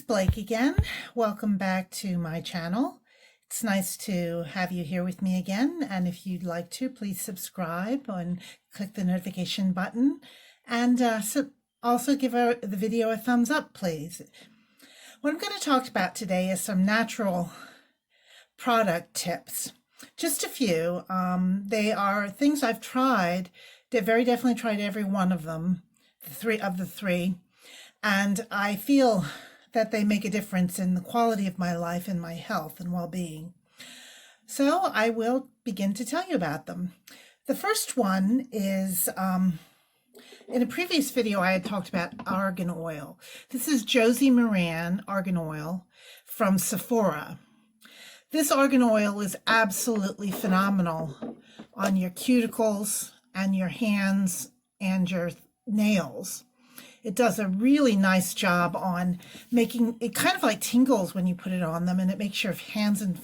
Blake again. Welcome back to my channel. It's nice to have you here with me again, and if you'd like to, please subscribe and click the notification button, and also give the video a thumbs up, please. What I'm going to talk about today is some natural product tips. Just a few. They are things I've tried. They've very definitely tried every one of them, the three, and I feel that they make a difference in the quality of my life and my health and well-being. So I will begin to tell you about them. The first one is, in a previous video I had talked about argan oil. This is Josie Moran argan oil from Sephora. This argan oil is absolutely phenomenal on your cuticles and your hands and your nails. It does a really nice job on making it kind of like tingles when you put it on them, and it makes your hands and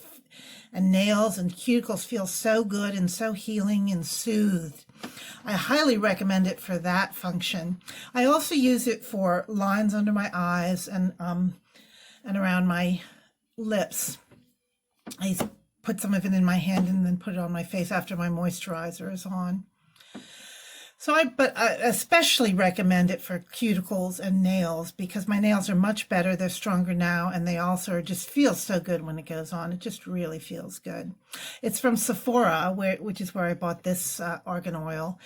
nails and cuticles feel so good and so healing and soothed. I highly recommend it for that function. I also use it for lines under my eyes and around my lips. I put some of it in my hand and then put it on my face after my moisturizer is on. So I especially recommend it for cuticles and nails because my nails are much better. They're stronger now, and they also just feel so good when it goes on. It just really feels good. It's from Sephora, which is where I bought this argan oil,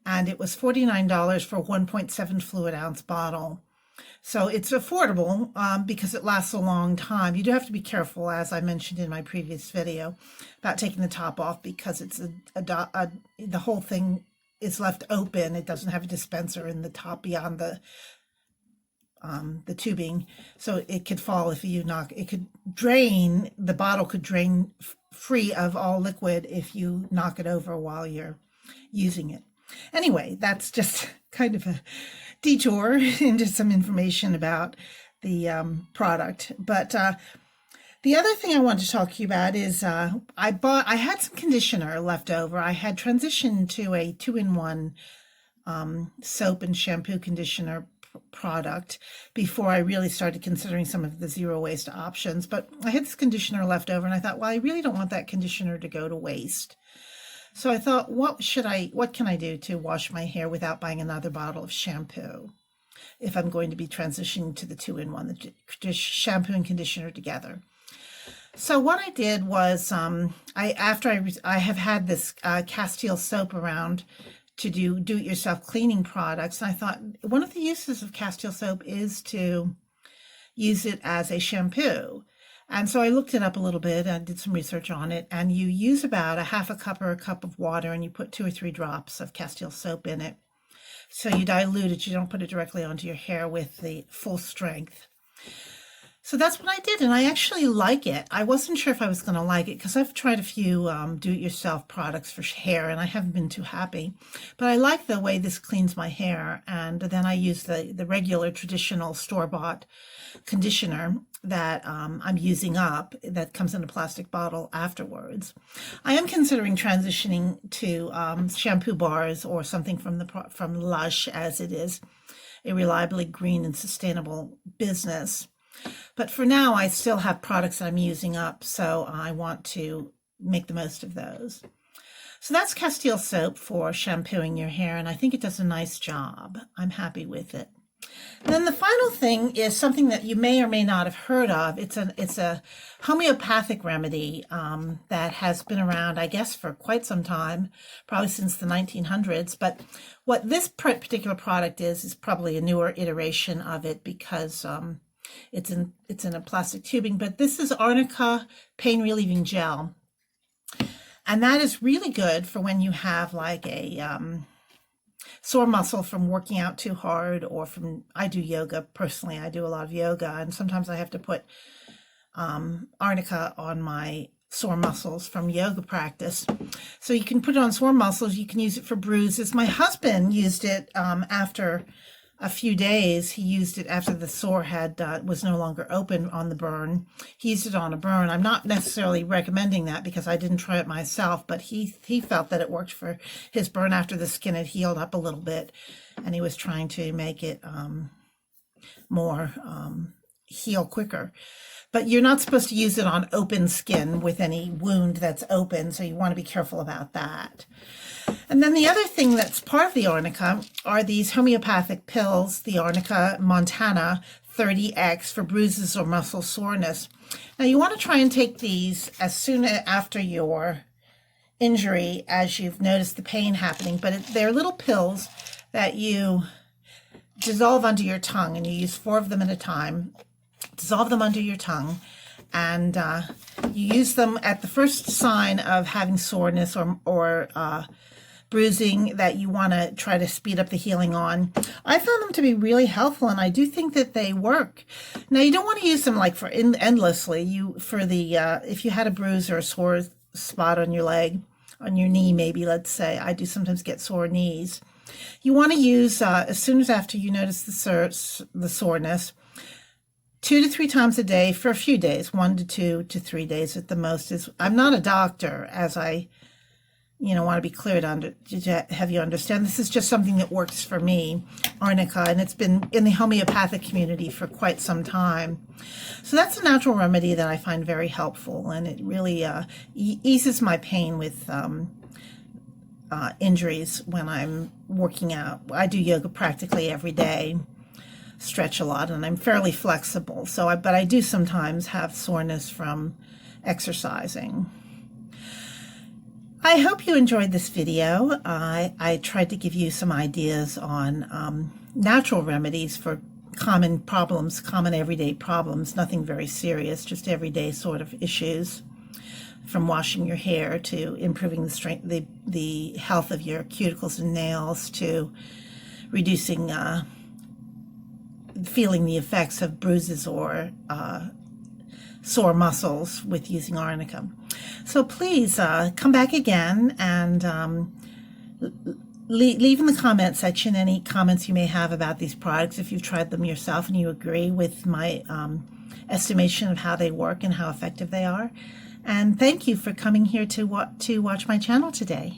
and it was $49 for a 1.7 fluid ounce bottle. So it's affordable because it lasts a long time. You do have to be careful, as I mentioned in my previous video, about taking the top off because it's the whole thing is left open. It doesn't have a dispenser in the top beyond the tubing, so it could fall if you knock. It could drain. The bottle could drain free of all liquid if you knock it over while you're using it. Anyway, that's just kind of a detour into some information about the product. But the other thing I wanted to talk to you about is I had some conditioner left over. I had transitioned to a 2-in-1 soap and shampoo conditioner product before I really started considering some of the zero waste options. But I had this conditioner left over, and I thought, well, I really don't want that conditioner to go to waste. So I thought, what can I do to wash my hair without buying another bottle of shampoo if I'm going to be transitioning to the 2-in-1, the shampoo and conditioner together? So what I did was, I have had this Castile soap around to do do-it-yourself cleaning products, and I thought one of the uses of Castile soap is to use it as a shampoo. And so I looked it up a little bit and did some research on it, and you use about a half a cup or a cup of water, and you put 2 or 3 drops of Castile soap in it. So you dilute it, you don't put it directly onto your hair with the full strength. So that's what I did, and I actually like it. I wasn't sure if I was going to like it because I've tried a few do-it-yourself products for hair, and I haven't been too happy. But I like the way this cleans my hair, and then I use the regular traditional store-bought conditioner that I'm using up that comes in a plastic bottle afterwards. I am considering transitioning to shampoo bars or something from Lush, as it is a reliably green and sustainable business. But for now, I still have products that I'm using up, so I want to make the most of those. So that's Castile soap for shampooing your hair, and I think it does a nice job. I'm happy with it. And then the final thing is something that you may or may not have heard of. It's a homeopathic remedy that has been around, I guess, for quite some time, probably since the 1900s. But what this particular product is probably a newer iteration of it because it's in a plastic tubing. But this is arnica pain relieving gel, and that is really good for when you have like a sore muscle from working out too hard, or I do yoga personally. I do a lot of yoga, and sometimes I have to put arnica on my sore muscles from yoga practice. So you can put it on sore muscles. You can use it for bruises. My husband used it after a few days. He used it after the sore was no longer open on the burn. He used it on a burn. I'm not necessarily recommending that because I didn't try it myself, but he felt that it worked for his burn after the skin had healed up a little bit, and he was trying to make it more heal quicker. But you're not supposed to use it on open skin with any wound that's open, so you want to be careful about that. And then the other thing that's part of the arnica are these homeopathic pills, the Arnica Montana 30X for bruises or muscle soreness. Now you want to try and take these as soon after your injury as you've noticed the pain happening, but they're little pills that you dissolve under your tongue, and you use 4 of them at a time. Dissolve them under your tongue, and you use them at the first sign of having soreness or bruising that you want to try to speed up the healing on. I found them to be really helpful, and I do think that they work. Now, you don't want to use them like for endlessly. If you had a bruise or a sore spot on your leg, on your knee maybe, let's say. I do sometimes get sore knees. You want to use, as soon as after you notice the soreness, 2 to 3 times a day for a few days, 1 to 2 to 3 days at the most. I'm not a doctor, as I want to be clear to have you understand. This is just something that works for me, arnica, and it's been in the homeopathic community for quite some time. So that's a natural remedy that I find very helpful, and it really eases my pain with injuries when I'm working out. I do yoga practically every day, stretch a lot, and I'm fairly flexible. But I do sometimes have soreness from exercising. I hope you enjoyed this video. I tried to give you some ideas on natural remedies for common problems, common everyday problems, nothing very serious, just everyday sort of issues, from washing your hair to improving the strength, the health of your cuticles and nails, to reducing, feeling the effects of bruises or sore muscles with using arnica. So please come back again and leave in the comment section any comments you may have about these products if you've tried them yourself and you agree with my estimation of how they work and how effective they are. And thank you for coming here to watch my channel today.